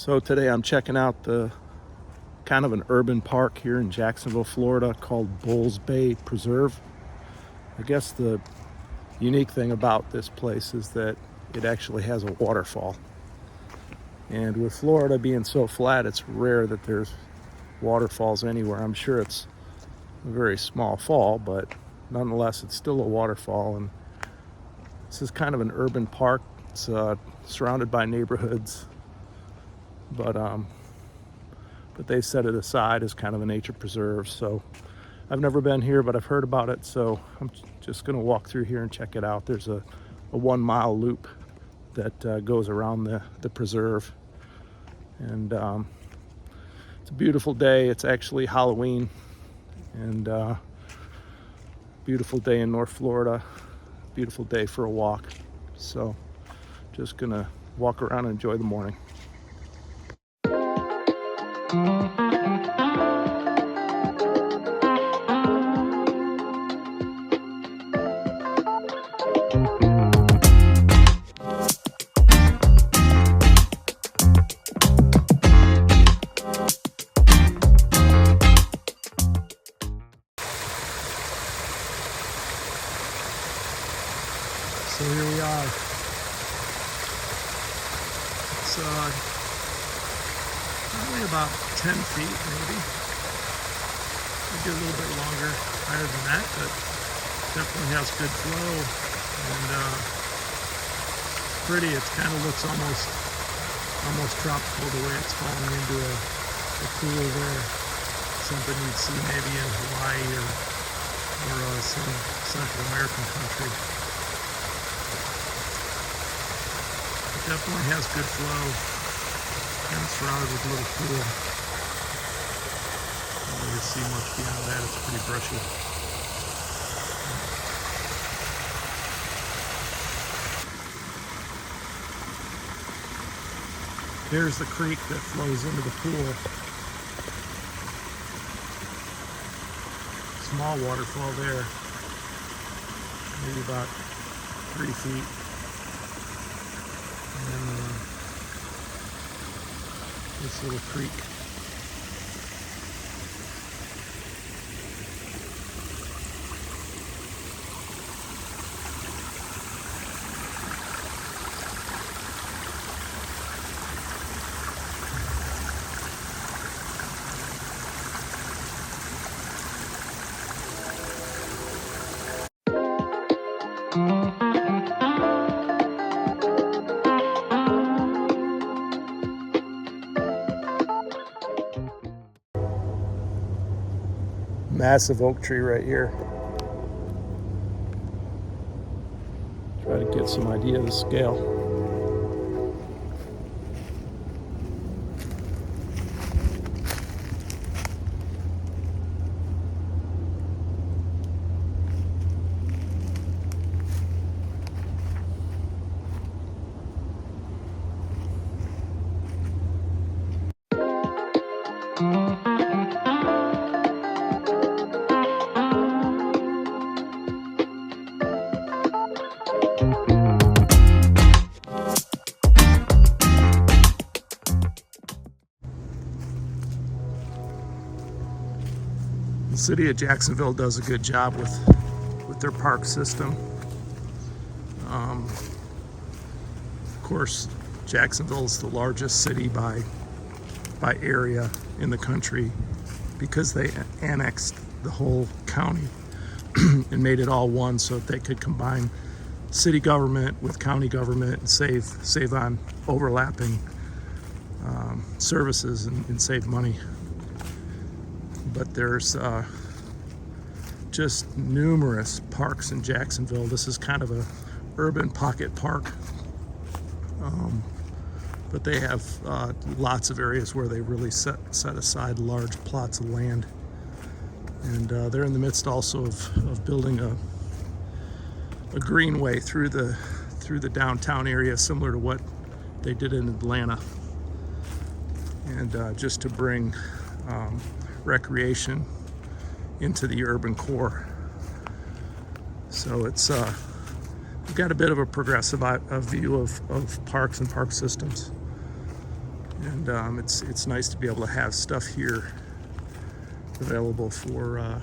So today I'm checking out the kind of an urban park here in Jacksonville, Florida called Bulls Bay Preserve. I guess the unique thing about this place is that it actually has a waterfall. And with Florida being so flat, it's rare that there's waterfalls anywhere. I'm sure it's a very small fall, but nonetheless, it's still a waterfall. And this is kind of an urban park. It's surrounded by neighborhoods, but they set it aside as kind of a nature preserve. So I've never been here, but I've heard about it. So I'm just going to walk through here and check it out. There's a 1 mile loop that goes around the preserve. And it's a beautiful day. It's actually Halloween, and beautiful day in North Florida. Beautiful day for a walk. So just gonna walk around and enjoy the morning. So here we are. It's probably about 10 feet maybe. Maybe a little bit longer, higher than that, but definitely has good flow and pretty. It kind of looks almost tropical the way it's falling into a pool there. Something you'd see maybe in Hawaii or some Central American country. Definitely has good flow, and it's surrounded with a little pool. Don't really see much beyond that. It's pretty brushy. There's the creek that flows into the pool. Small waterfall there, maybe about 3 feet. And this little creek. Massive oak tree right here. Try to get some idea of the scale. The city of Jacksonville does a good job with their park system. Of course, Jacksonville is the largest city by area in the country because they annexed the whole county and made it all one so that they could combine city government with county government and save on overlapping services and save money. But there's just numerous parks in Jacksonville. This is kind of a urban pocket park, but they have lots of areas where they really set aside large plots of land, and they're in the midst also of building a greenway through the downtown area, similar to what they did in Atlanta, and just to bring recreation into the urban core. So it's we've got a bit of a progressive view of parks and park systems. And it's nice to be able to have stuff here available for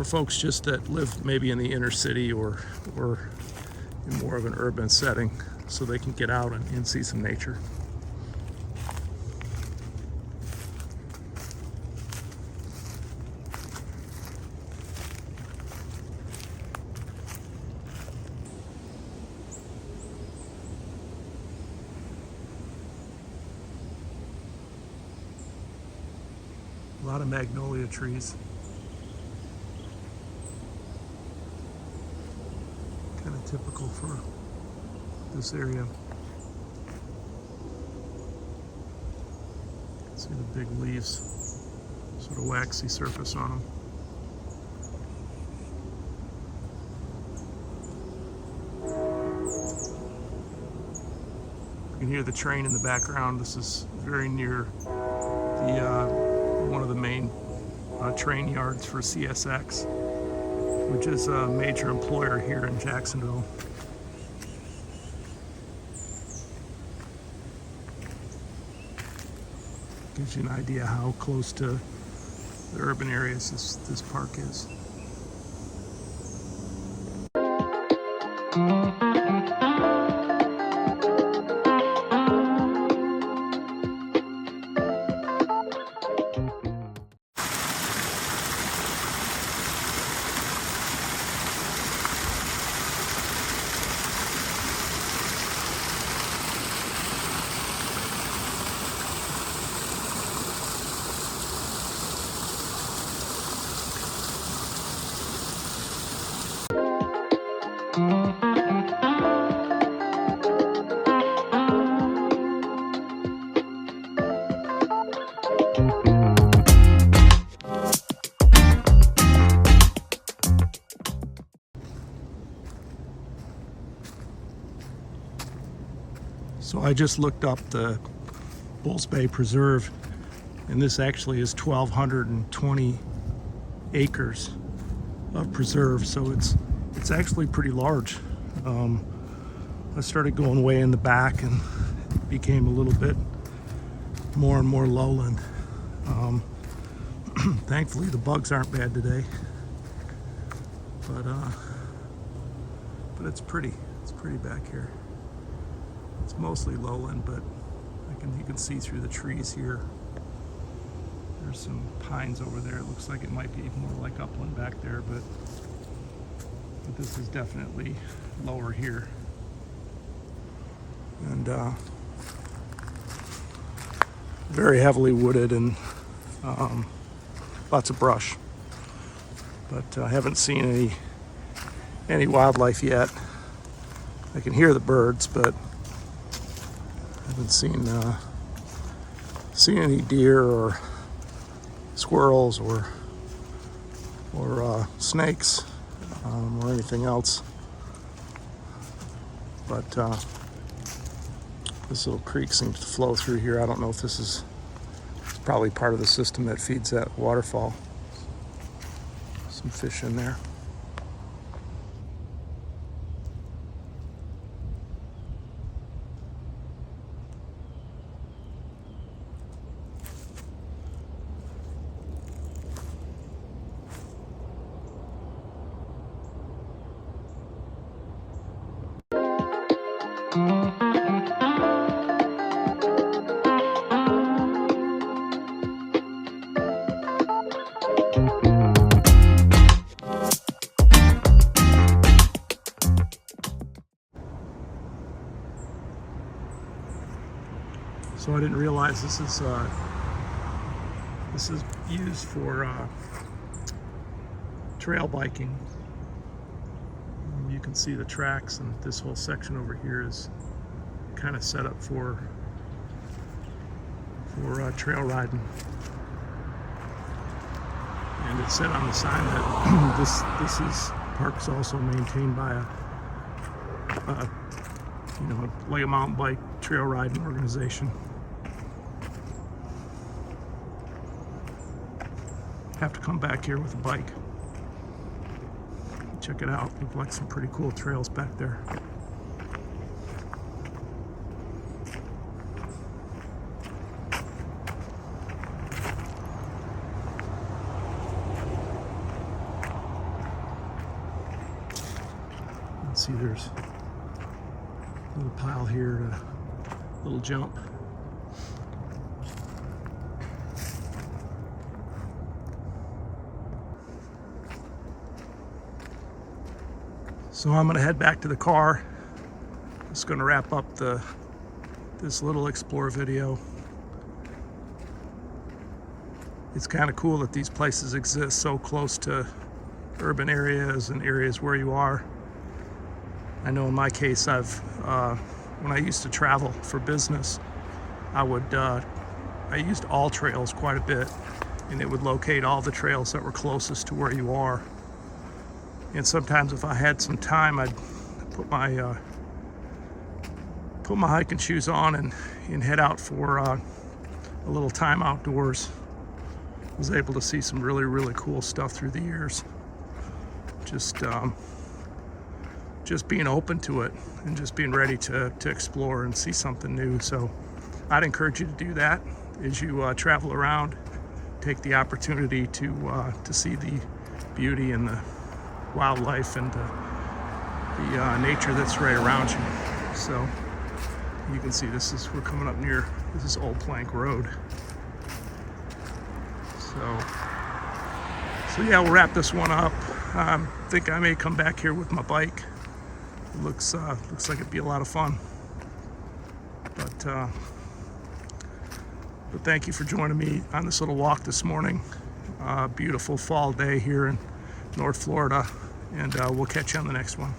folks just that live maybe in the inner city or in more of an urban setting, so they can get out and see some nature. A lot of magnolia trees. Kind of typical for this area. See the big leaves, sort of waxy surface on them. You can hear the train in the background. This is very near the one of the main train yards for CSX, which is a major employer here in Jacksonville. Gives you an idea how close to the urban areas this park is. So I just looked up the Bulls Bay Preserve, and this actually is 1,220 acres of preserve, so it's actually pretty large. I started going way in the back and it became a little bit more and more lowland. Thankfully the bugs aren't bad today, but it's pretty back here. It's mostly lowland, but you can see through the trees here. There's some pines over there. It looks like it might be more like upland back there, but this is definitely lower here. And very heavily wooded and lots of brush. But I haven't seen any wildlife yet. I can hear the birds, but I haven't seen any deer or squirrels or snakes or anything else. But this little creek seems to flow through here. I don't know if it's probably part of the system that feeds that waterfall. Some fish in there. So I didn't realize this is used for trail biking. You can see the tracks, and this whole section over here is kind of set up for trail riding. And it said on the sign that this park's also maintained by like a mountain bike trail riding organization. Have to come back here with a bike. Check it out. Look like some pretty cool trails back there. See, there's a little pile here, a little jump. So I'm gonna head back to the car. Just gonna wrap up this little explore video. It's kind of cool that these places exist so close to urban areas and areas where you are. I know in my case, when I used to travel for business, I used All Trails quite a bit, and it would locate all the trails that were closest to where you are. And sometimes if I had some time, I'd put my hiking shoes on and head out for a little time outdoors. Was able to see some really, really cool stuff through the years. Just being open to it and just being ready to explore and see something new. So I'd encourage you to do that as you travel around. Take the opportunity to see the beauty and the wildlife and the nature that's right around you. So you can see we're coming up near, this is Old Plank Road. So yeah, we'll wrap this one up. I think I may come back here with my bike. It looks like it'd be a lot of fun. But thank you for joining me on this little walk this morning. Beautiful fall day here in North Florida, and we'll catch you on the next one.